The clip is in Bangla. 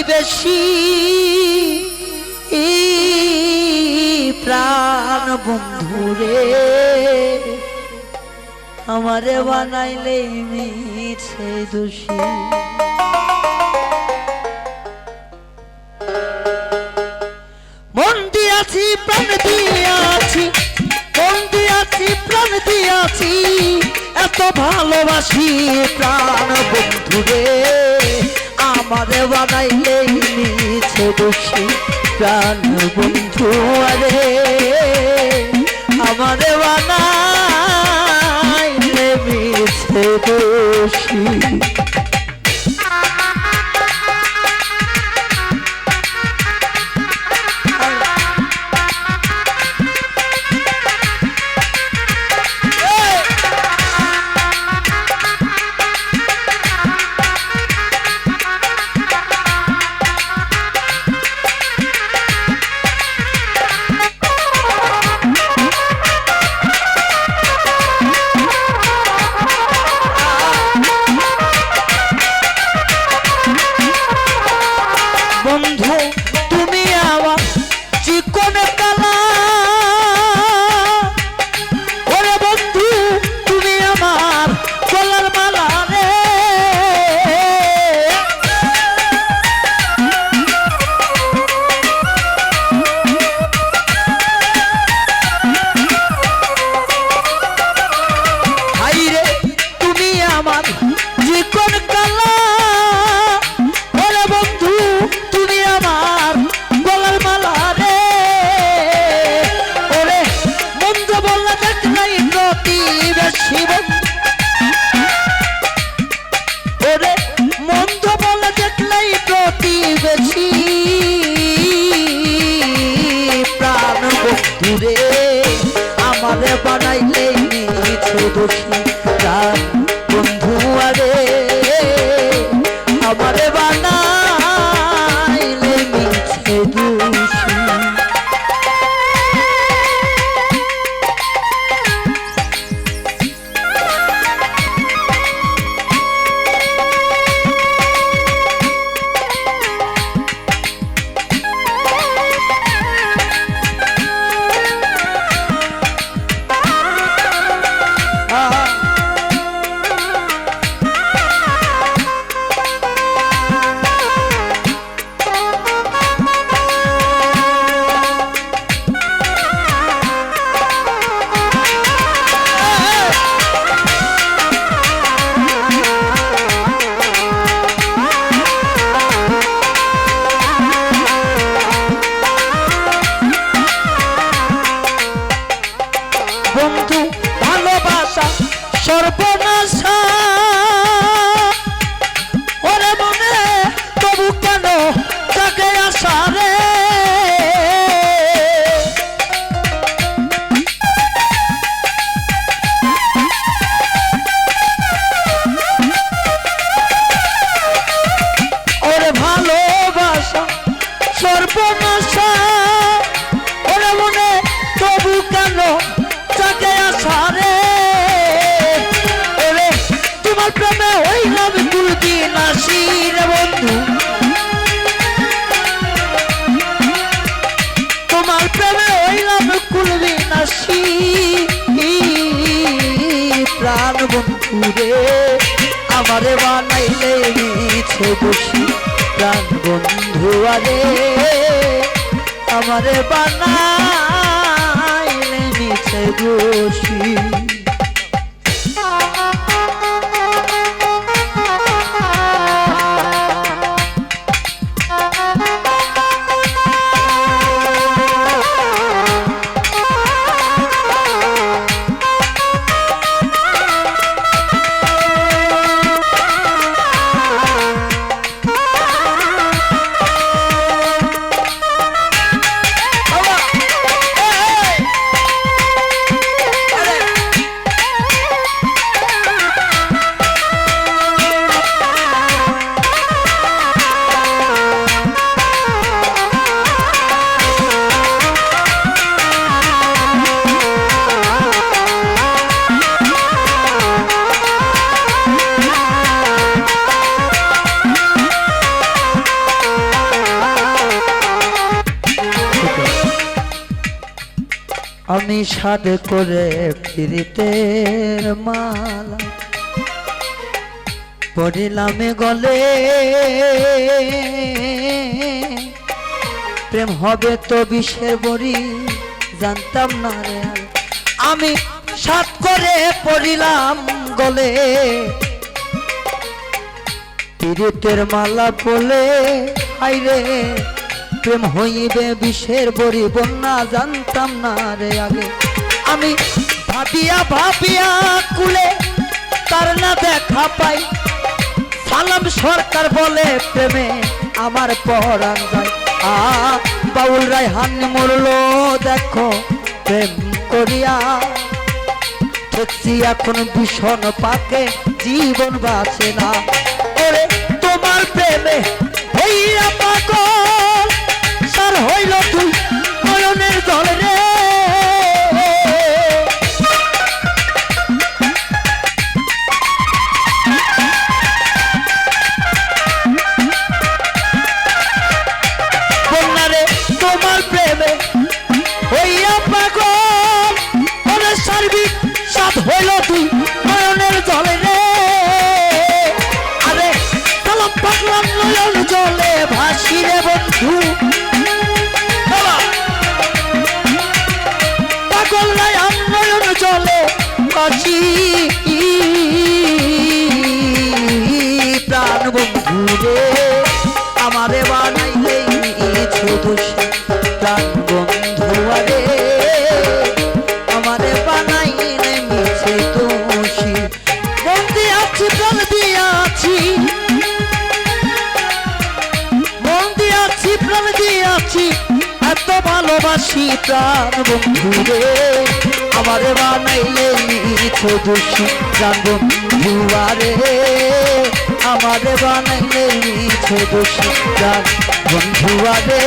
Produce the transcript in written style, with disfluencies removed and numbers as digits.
প্রতিবেশী প্রাণ বন্ধুরে আমারে বানাইলে মিছে দোষী মন দিয়াছি প্রাণ দিয়াছি মন দিয়াছি প্রাণ দিয়াছি এত ভালোবাসি প্রাণ বন্ধুরে আমারে বানাইলে মিছে দোষী প্রাণ বন্ধু আরে আমারে বানাইলে মিছে দোষী বন্ধু তুমি আমার চিকন কালা ওরে বন্ধু তুমি আমার গলার মালা রে হাই রে তুমি আমার চিকন কালা ওরে বন্ধু তুমি আমার গলার মালা রে ওরে মন্দ বললে দেখলাই প্রতিবেশী ওরে মন্দ বললে দেখলাই প্রতিবেশী প্রাণ বন্ধুরে আমারে বানাইলে মিছে দোষী প্রাণ বন্ধু আরে আমারে বানাইলে মিছে দোষী বন্ধু ভালোবাসা সর্বনাশা ওরে মনে তবু কেন তাকে আশা রে ওরে ভালোবাসা সর্বনাশা ওরে মনে তবু কেন তাকে আশা রে ওরে তোমার প্রেমে হইলাম কুলদিন আসি রে বন্ধু তোমার প্রেমে হইলাম কুলদিন আসি প্রাণ বন্ধু রে আমারে বানাইলে মিছে দোষী প্রাণ বন্ধু আরে আমারে বানাইলে মিছে দোষী আমি সাদ করে প্রীতের মালা পড়িলাম গলে, প্রেম হবে তো বিষের বড়ি জানতাম না রে। আমি সাদ করে পড়িলাম গলে, প্রীতের মালা পড়লে হাইরে প্রেম হইবে বিষের বড়ি বন্যা জানতাম না রে আগে। আমি ভাবিয়া ভাবিয়া কুলে তার না দেখা পাই, সালাম সরকার বলে প্রেমে আমার পরাণ যায়। বাউল রায়হান মরলো দেখো প্রেম করিয়া, দেখছি এখন ভীষণ পাকে জীবন বাঁচে না। ওরে তোমার প্রেমে হইয়া পাগল সার হইল তুই নয়নের জল রে। বন্যারে তোমার প্রেমে হইয়া পাগল ওরে সার্বিক সাথ হইল তুই নয়নের জল রে। আরে সালাম পাগলাম নয়ন জলে ভাসি রে বন্ধু, পাগল নাই নয়ন জলে ভাসি প্রাণ বন্ধু রে। আমারে বানাইলে দোষী প্রাণ বন্ধু আরে, আমারে বানাইলে মিছে দোষী। মন দিয়াছি প্রাণ দিয়াছি, মন দিয়াছি প্রাণ দিয়াছি, এত ভালোবাসি প্রাণ বন্ধু রে। আমারে বানাইলে মিছে দোষী প্রাণ বন্ধু আরে, আমারে বানাইলে মিছে দোষী প্রাণ বন্ধু আরে।